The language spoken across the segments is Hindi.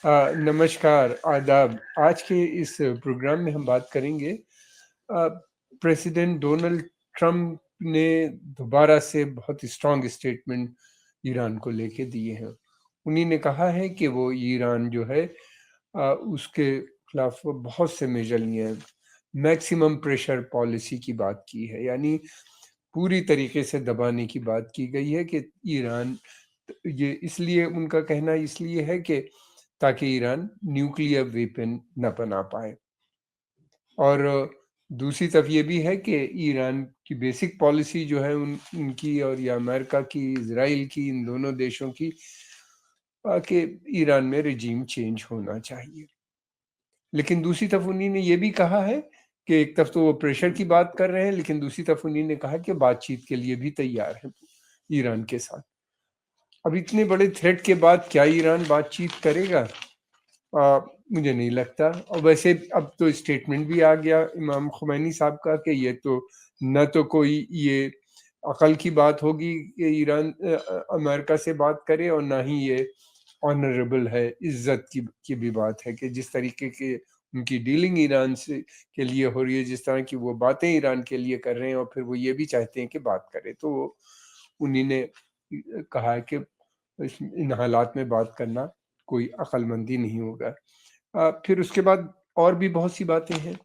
नमस्कार, आदाब। आज के इस प्रोग्राम में हम बात करेंगे अ, प्रेसिडेंट डोनाल्ड ट्रंप ने दोबारा से बहुत स्ट्रॉन्ग स्टेटमेंट ईरान को लेके दिए हैं। उन्हीं ने कहा है कि वो ईरान जो है उसके खिलाफ वो बहुत से मेजर लिए हैं। मैक्सिमम प्रेशर पॉलिसी की बात की है, यानी पूरी तरीके से दबाने की बात की गई है कि ईरान, ये इसलिए उनका कहना इसलिए है कि ताकि ईरान न्यूक्लियर वेपन न बना पाए। और दूसरी तरफ ये भी है कि ईरान की बेसिक पॉलिसी जो है उनकी और या अमेरिका की, इजराइल की, इन दोनों देशों की, कि ईरान में रिजीम चेंज होना चाहिए। लेकिन दूसरी तरफ उन्हीं ने ये भी कहा है कि एक तरफ तो वो प्रेशर की बात कर रहे हैं, लेकिन दूसरी तरफ उन्हीं ने कहा कि बातचीत के लिए भी तैयार है ईरान के साथ। अब इतने बड़े थ्रेट के बाद क्या ईरान बातचीत करेगा? मुझे नहीं लगता। और वैसे अब तो स्टेटमेंट भी आ गया इमाम खुमैनी साहब का कि ये तो न तो कोई ये अकल की बात होगी कि ईरान अमेरिका से बात करे, और ना ही ये ऑनरेबल है, इज्जत की भी बात है कि जिस तरीके के उनकी डीलिंग ईरान से के लिए हो रही है, जिस तरह की वो बातें ईरान के लिए कर रहे हैं, और फिर वो ये भी चाहते हैं कि बात करें, तो उन्हीं ने कहा है कि इन हालात में बात करना कोई अक्लमंदी नहीं होगा। फिर उसके बाद और भी बहुत सी बातें हैं।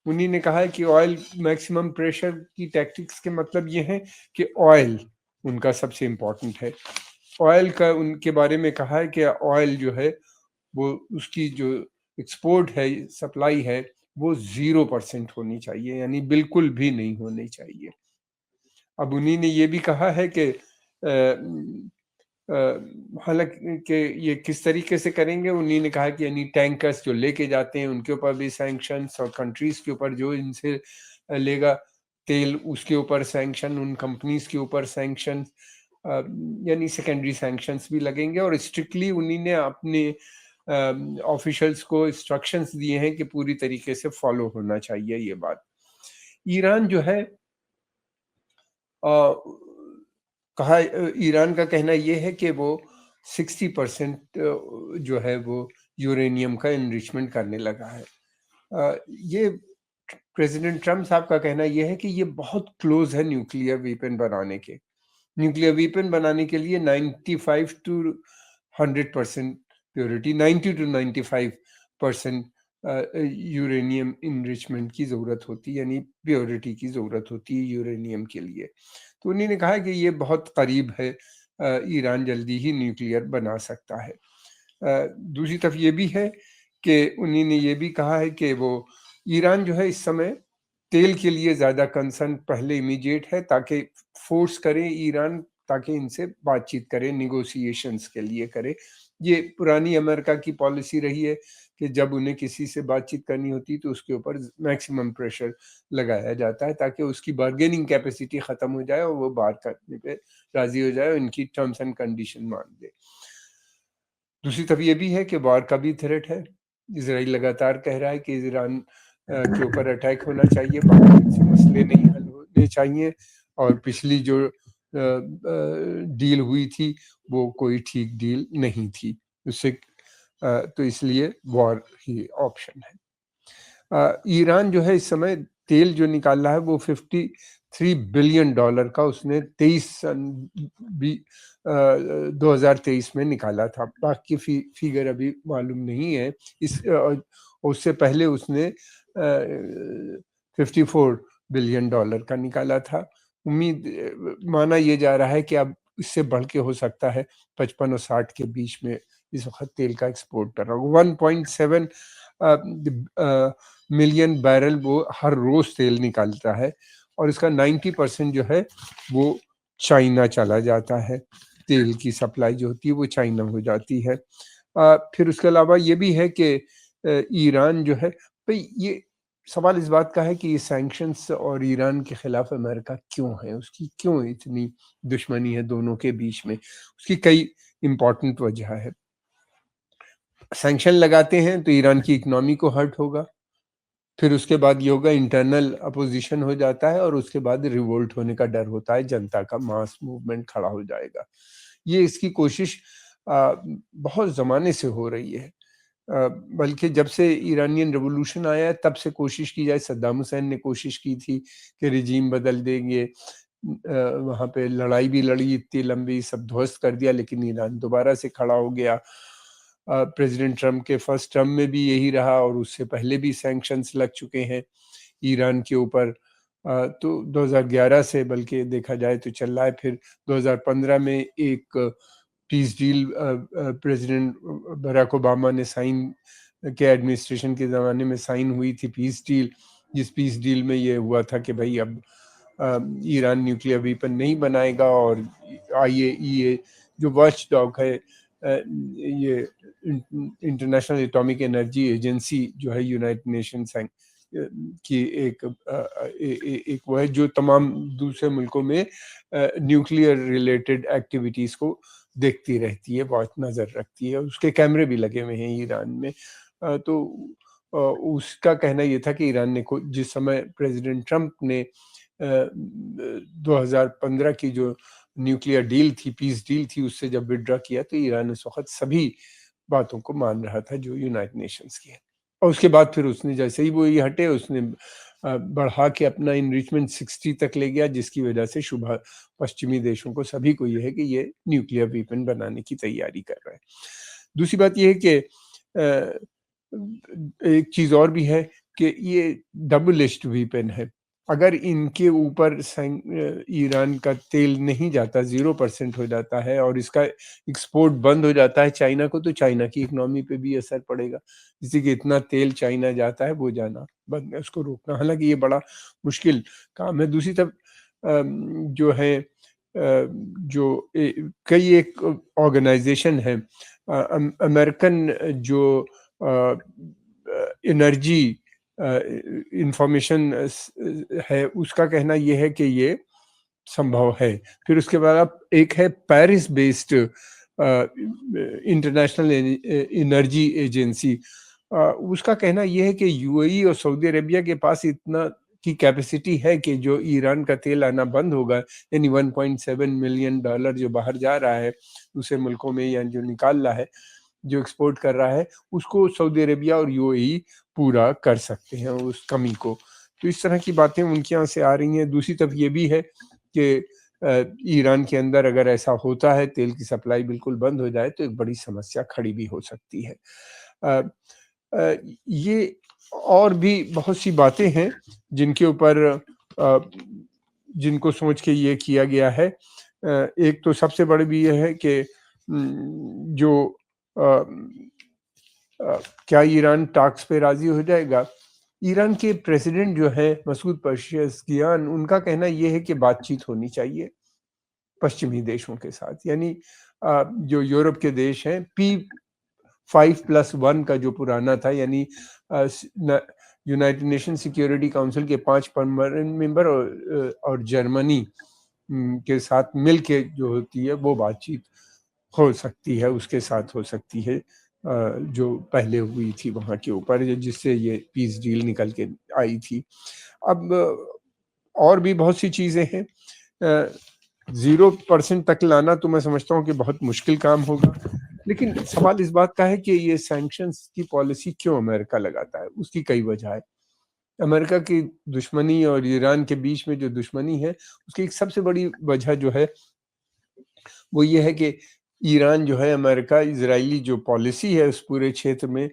उन्हीं ने कहा है कि ऑयल मैक्सिमम प्रेशर की टैक्टिक्स के मतलब ये हैं कि ऑयल उनका सबसे इम्पोर्टेंट है। ऑयल का उनके बारे में कहा है कि ऑयल जो है वो उसकी जो एक्सपोर्ट है, सप्लाई है, वो 0% होनी चाहिए, यानी बिल्कुल भी नहीं होनी चाहिए। अब उन्हीं ने ये भी कहा है कि हालांकि कि ये किस तरीके से करेंगे, उन्हीं ने कहा कि यानी टैंकर्स जो लेके जाते हैं उनके ऊपर भी सैंक्शंस, और कंट्रीज के ऊपर जो इनसे लेगा तेल उसके ऊपर सैंक्शन, उन कंपनीज के ऊपर सैंक्शन, यानी सेकेंडरी सैंक्शंस भी लगेंगे। और स्ट्रिक्टली उन्हीं ने अपने ऑफिशियल्स को इंस्ट्रक्शंस दिए हैं कि पूरी तरीके से फॉलो होना चाहिए ये बात। ईरान जो है कहा, ईरान का कहना ये है कि वो 60% जो है वो यूरेनियम का इनरिचमेंट करने लगा है। ये प्रेसिडेंट ट्रम्प साहब का कहना ये है कि ये बहुत क्लोज है न्यूक्लियर वेपन बनाने के। न्यूक्लियर वेपन बनाने के लिए 95 to 100% purity, 90 to 95% uranium enrichment की ज़रूरत होती है, यानी प्योरिटी की ज़रूरत होती है यूरेनियम के लिए। तो उन्हीं ने कहा कि ये बहुत करीब है, ईरान जल्दी ही न्यूक्लियर बना सकता है। दूसरी तरफ ये भी है कि उन्हीं ने ये भी कहा है कि वो ईरान जो है इस समय तेल के लिए ज़्यादा कंसर्न पहले इमीडिएट है, ताकि फोर्स करे ईरान, ताकि इनसे बातचीत करे, निगोशिएशंस के लिए करे। ये पुरानी अमेरिका की पॉलिसी रही है कि जब उन्हें किसी से बातचीत करनी होती तो उसके ऊपर मैक्सिमम प्रेशर लगाया जाता है, ताकि उसकी बार्गेनिंग कैपेसिटी ख़त्म हो जाए और वो बात करने पे राज़ी हो जाए, इनकी टर्म्स एंड कंडीशन मान दे। दूसरी तरफ ये भी है कि वार का भी थ्रेट है। इसराइल लगातार कह रहा है कि ईरान के ऊपर अटैक होना चाहिए, बाकी इनसे मसले नहीं हल होने चाहिए, और पिछली जो डील हुई थी वो कोई ठीक डील नहीं थी उससे, तो इसलिए वॉर ही ऑप्शन है। ईरान जो है इस समय तेल जो निकाल रहा है वो $53 बिलियन का उसने 2023 में निकाला था। बाकी फिगर अभी मालूम नहीं है। उससे पहले उसने $54 बिलियन का निकाला था। माना ये जा रहा है कि अब इससे बढ़ के हो सकता है 55 और 60 के बीच में इस वक्त तेल का एक्सपोर्ट कर रहा हूँ। 1.7 मिलियन बैरल वो हर रोज तेल निकालता है, और इसका 90% जो है वो चाइना चला जाता है। तेल की सप्लाई जो होती है वो चाइना हो जाती है। फिर उसके अलावा ये भी है कि ईरान जो है, भाई ये सवाल इस बात का है कि ये सैंक्शंस और ईरान के खिलाफ अमेरिका क्यों है, उसकी क्यों इतनी दुश्मनी है दोनों के बीच में? उसकी कई इंपॉर्टेंट वजह है। सैंक्शन लगाते हैं तो ईरान की इकोनॉमी को हर्ट होगा, फिर उसके बाद ये होगा इंटरनल अपोजिशन हो जाता है, और उसके बाद रिवोल्ट होने का डर होता है, जनता का मास मूवमेंट खड़ा हो जाएगा। ये इसकी कोशिश बहुत ज़माने से हो रही है। बल्कि जब से ईरानियन रिवॉल्यूशन आया है तब से कोशिश की जाए, सद्दाम हुसैन ने कोशिश की थी कि रिजीम बदल देंगे। वहाँ पे लड़ाई भी लड़ी इतनी लंबी, सब ध्वस्त कर दिया, लेकिन ईरान दोबारा से खड़ा हो गया। प्रेसिडेंट ट्रम्प के फर्स्ट टर्म में भी यही रहा और उससे पहले भी सैंक्शंस लग चुके हैं ईरान के ऊपर। तो 2011 से बल्कि देखा जाए तो चल रहा है। फिर 2015 में एक peace deal president Barack Obama ने साइन के एडमिनिस्ट्रेशन के ज़माने में साइन हुई थी पीस डील, जिस पीस डील में ये हुआ था कि भाई अब ईरान न्यूक्लियर वेपन नहीं बनाएगा और आईएईए जो वॉच डॉग है, ये इंटरनेशनल एटॉमिक एनर्जी एजेंसी जो है यूनाइटेड नेशंस की एक वो है जो तमाम दूसरे मुल्कों में न्यूक्लियर रिलेटेड एक्टिविटीज़ को देखती रहती है, बहुत नज़र रखती है। उसके कैमरे भी लगे हुए हैं ईरान में। तो उसका कहना ये था कि ईरान ने जिस समय प्रेसिडेंट ट्रम्प ने 2015 की जो न्यूक्लियर डील थी, पीस डील थी, उससे जब विथड्रॉ किया तो ईरान उस वक़्त सभी बातों को मान रहा था जो यूनाइटेड नेशंस की है। और उसके बाद फिर उसने जैसे ही वो ये हटे, उसने बढ़ा के अपना इनरिचमेंट 60 तक ले गया, जिसकी वजह से शुभ पश्चिमी देशों को सभी को ये है कि ये न्यूक्लियर वेपन बनाने की तैयारी कर रहे हैं। दूसरी बात ये है कि एक चीज़ और भी है कि ये डबल एज्ड वेपन है। अगर इनके ऊपर ईरान का तेल नहीं जाता, 0% हो जाता है और इसका एक्सपोर्ट बंद हो जाता है चाइना को, तो चाइना की इकोनॉमी पे भी असर पड़ेगा। जैसे कि इतना तेल चाइना जाता है, वो जाना बंद है, उसको रोकना। हालाँकि ये बड़ा मुश्किल काम है। दूसरी तरफ जो है जो कई एक ऑर्गेनाइज़ेशन है, अमेरिकन जो एनर्जी इंफॉर्मेशन है, उसका कहना ये है कि ये संभव है। फिर उसके बाद आप एक है Paris based international energy agency, उसका कहना ये है कि यूएई और सऊदी अरेबिया के पास इतना की कैपेसिटी है कि जो ईरान का तेल आना बंद होगा, यानी 1.7 मिलियन डॉलर जो बाहर जा रहा है दूसरे मुल्कों में या जो निकाल रहा है, जो एक्सपोर्ट कर रहा है, उसको सऊदी अरेबिया और यूएई पूरा कर सकते हैं उस कमी को। तो इस तरह की बातें उनके यहाँ से आ रही हैं। दूसरी तरफ ये भी है कि ईरान के अंदर अगर ऐसा होता है, तेल की सप्लाई बिल्कुल बंद हो जाए, तो एक बड़ी समस्या खड़ी भी हो सकती है। अ ये और भी बहुत सी बातें हैं जिनके ऊपर जिनको सोच के ये किया गया है। एक तो सबसे बड़ी भी ये है कि जो अ क्या ईरान टॉक्स पे राज़ी हो जाएगा? ईरान के प्रेसिडेंट जो है मसूद पेज़ेश्कियान, उनका कहना ये है कि बातचीत होनी चाहिए पश्चिमी देशों के साथ। यानी जो यूरोप के देश हैं, P5+1 का जो पुराना था, यानी यूनाइटेड नेशन सिक्योरिटी काउंसिल के 5 परमानेंट मेंबर और जर्मनी के साथ मिल के जो होती है वो बातचीत हो सकती है, उसके साथ हो सकती है जो पहले हुई थी वहाँ के ऊपर, जिससे ये पीस डील निकल के आई थी। अब और भी बहुत सी चीज़ें हैं। 0% तक लाना तो मैं समझता हूँ कि बहुत मुश्किल काम होगा, लेकिन सवाल इस बात का है कि ये सैंक्शंस की पॉलिसी क्यों अमेरिका लगाता है? उसकी कई वजह है। अमेरिका की दुश्मनी और ईरान के बीच में जो दुश्मनी है, उसकी एक सबसे बड़ी वजह जो है वो ये है कि ईरान जो है अमेरिका इज़राइली जो पॉलिसी है उस पूरे क्षेत्र में,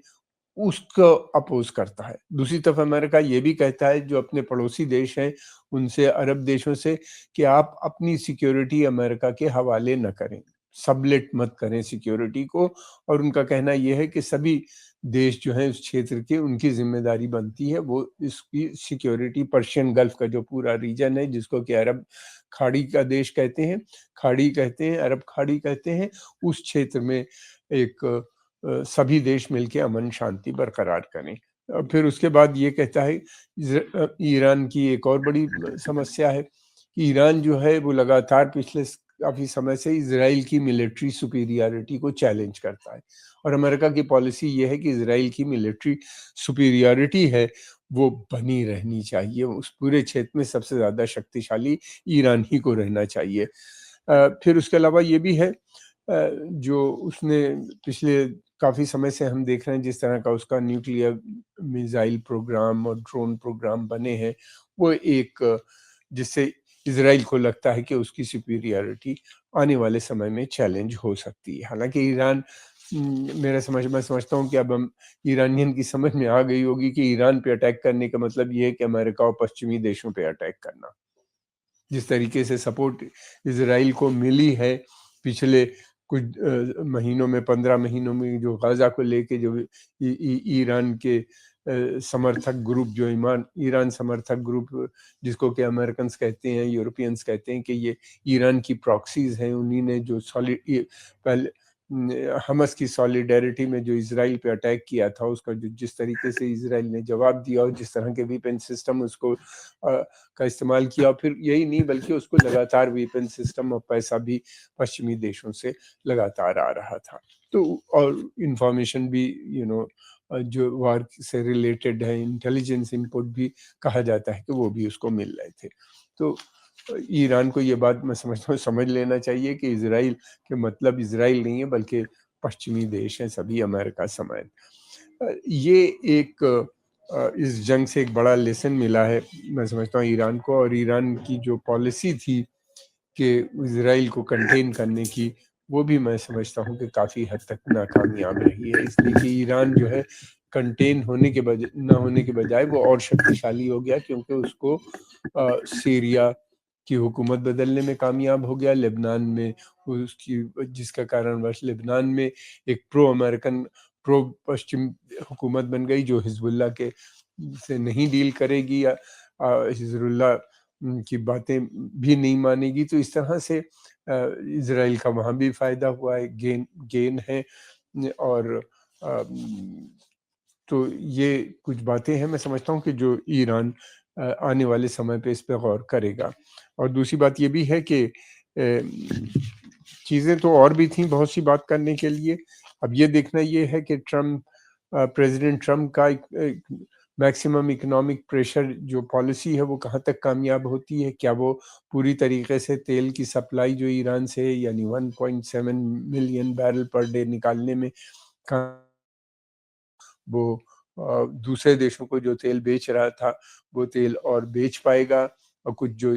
उसको अपोज़ करता है। दूसरी तरफ अमेरिका ये भी कहता है जो अपने पड़ोसी देश हैं, उनसे, अरब देशों से, कि आप अपनी सिक्योरिटी अमेरिका के हवाले न करें, सबलेट मत करें सिक्योरिटी को। और उनका कहना ये है कि सभी देश जो हैं उस क्षेत्र के, उनकी ज़िम्मेदारी बनती है वो इसकी सिक्योरिटी, पर्शियन गल्फ का जो पूरा रीजन है जिसको कि अरब खाड़ी का देश कहते हैं, खाड़ी कहते हैं, अरब खाड़ी कहते हैं, उस क्षेत्र में एक सभी देश मिलके अमन शांति बरकरार करें। फिर उसके बाद ये कहता है ईरान की एक और बड़ी समस्या है कि ईरान जो है वो लगातार पिछले काफ़ी समय से इज़राइल की मिलिट्री सुपीरियॉरिटी को चैलेंज करता है। और अमेरिका की पॉलिसी ये है कि इज़राइल की मिलिट्री सुपीरियॉरिटी है, वो बनी रहनी चाहिए। उस पूरे क्षेत्र में सबसे ज़्यादा शक्तिशाली ईरान ही को रहना चाहिए। फिर उसके अलावा ये भी है जो उसने पिछले काफ़ी समय से हम देख रहे हैं जिस तरह का उसका न्यूक्लियर मिसाइल प्रोग्राम और ड्रोन प्रोग्राम बने हैं, वो एक जिससे इज़राइल को लगता है कि उसकी सुपीरियरिटी आने वाले समय में चैलेंज हो सकती है। हालाँकि ईरान मैं समझता हूँ कि अब हम ईरानियन की समझ में आ गई होगी कि ईरान पे अटैक करने का मतलब ये है कि अमेरिका और पश्चिमी देशों पे अटैक करना। जिस तरीके से सपोर्ट इज़राइल को मिली है पिछले कुछ महीनों में, 15 महीनों में, जो गाज़ा को लेके जो ईरान के समर्थक ग्रुप, जो ईरान समर्थक ग्रुप जिसको कि अमेरिकन्स कहते हैं, यूरोपियंस कहते हैं कि ये ईरान की प्रॉक्सीज़ हैं, उन्हीं ने जो पहले हमास की सॉलिडेरिटी में जो इज़राइल पे अटैक किया था, उसका जो जिस तरीके से इज़राइल ने जवाब दिया और जिस तरह के वेपन सिस्टम उसको का इस्तेमाल किया, फिर यही नहीं बल्कि उसको लगातार वेपन सिस्टम और पैसा भी पश्चिमी देशों से लगातार आ रहा था। तो और इंफॉर्मेशन भी जो वार से रिलेटेड है, इंटेलिजेंस इनपुट भी कहा जाता है कि वो भी उसको मिल रहे थे। तो ईरान को ये बात मैं समझता हूँ समझ लेना चाहिए कि इज़राइल के मतलब इज़राइल नहीं है बल्कि पश्चिमी देश हैं सभी, अमेरिका समेत। ये इस जंग से एक बड़ा लेसन मिला है, मैं समझता हूँ ईरान को, और ईरान की जो पॉलिसी थी कि इज़राइल को कंटेन करने की, वो भी मैं समझता हूँ कि काफ़ी हद तक नाकामयाब रही है, इसलिए कि ईरान जो है कंटेन होने के न होने के बजाय वो और शक्तिशाली हो गया, क्योंकि उसको सीरिया की हुकूमत बदलने में कामयाब हो गया, लेबनान में उसकी जिसका कारणवश लेबनान में एक प्रो अमेरिकन, प्रो पश्चिम हुकूमत बन गई जो हिजबुल्लाह के से नहीं डील करेगी, या हिजबुल्लाह की बातें भी नहीं मानेगी। तो इस तरह से इज़राइल का वहाँ भी फ़ायदा हुआ है, गेन है। और तो ये कुछ बातें हैं, मैं समझता हूँ कि जो ईरान आने वाले समय पे इस पे गौर करेगा। और दूसरी बात ये भी है कि चीज़ें तो और भी थी बहुत सी बात करने के लिए। अब ये देखना ये है कि प्रेज़िडेंट ट्रम्प का एक मैक्सिमम इकोनॉमिक प्रेशर जो पॉलिसी है वो कहाँ तक कामयाब होती है? क्या वो पूरी तरीके से तेल की सप्लाई जो ईरान से यानी 1.7 मिलियन बैरल पर डे निकालने में का वो दूसरे देशों को जो तेल बेच रहा था, वो तेल और बेच पाएगा। और कुछ जो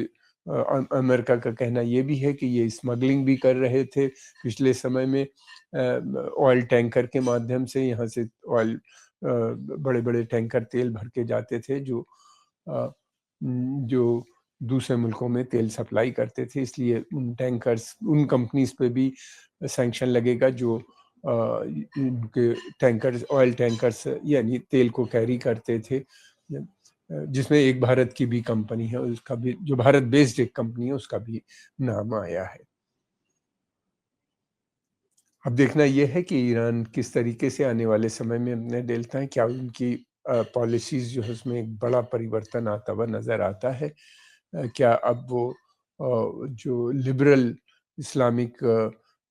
अमेरिका का कहना ये भी है कि ये स्मगलिंग भी कर रहे थे पिछले समय में, ऑयल टैंकर के माध्यम से यहाँ से ऑयल बड़े-बड़े टैंकर तेल भर के जाते थे जो दूसरे मुल्कों में तेल सप्लाई करते थे, इसलिए उन कंपनीज़ पे भी सैंक्शन लगेगा जो इनके टैंकर्स, ऑयल टैंकर्स यानी तेल को कैरी करते थे, जिसमें एक भारत की भी कंपनी है, उसका भी, जो भारत बेस्ड एक कंपनी है, उसका भी नाम आया है। अब देखना ये है कि ईरान किस तरीके से आने वाले समय में अपने डेलता है, क्या उनकी पॉलिसीज़ जो है उसमें एक बड़ा परिवर्तन आता हुआ नज़र आता है। क्या अब वो जो लिबरल इस्लामिक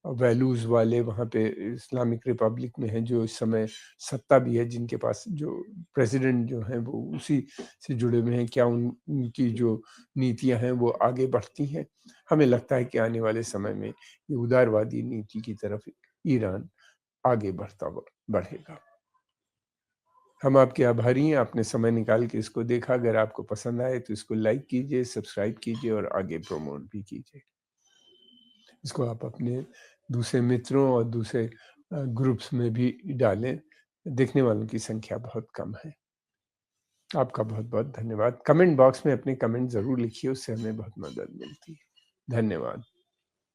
वैल्यूज़ वाले वहाँ पे इस्लामिक रिपब्लिक में हैं, जो इस समय सत्ता भी है, जिनके पास जो प्रेसिडेंट जो हैं वो उसी से जुड़े हुए हैं, क्या उनकी जो नीतियाँ हैं वो आगे बढ़ती हैं? हमें लगता है कि आने वाले समय में ये उदारवादी नीति की तरफ ईरान आगे बढ़ेगा। हम आपके आभारी हैं, आपने समय निकाल के इसको देखा। अगर आपको पसंद आए तो इसको लाइक कीजिए, सब्सक्राइब कीजिए और आगे प्रमोट भी कीजिए। इसको आप अपने दूसरे मित्रों और दूसरे ग्रुप्स में भी डालें। देखने वालों की संख्या बहुत कम है। आपका बहुत-बहुत धन्यवाद। कमेंट बॉक्स में अपने कमेंट ज़रूर लिखिए, उससे हमें बहुत मदद मिलती है। धन्यवाद।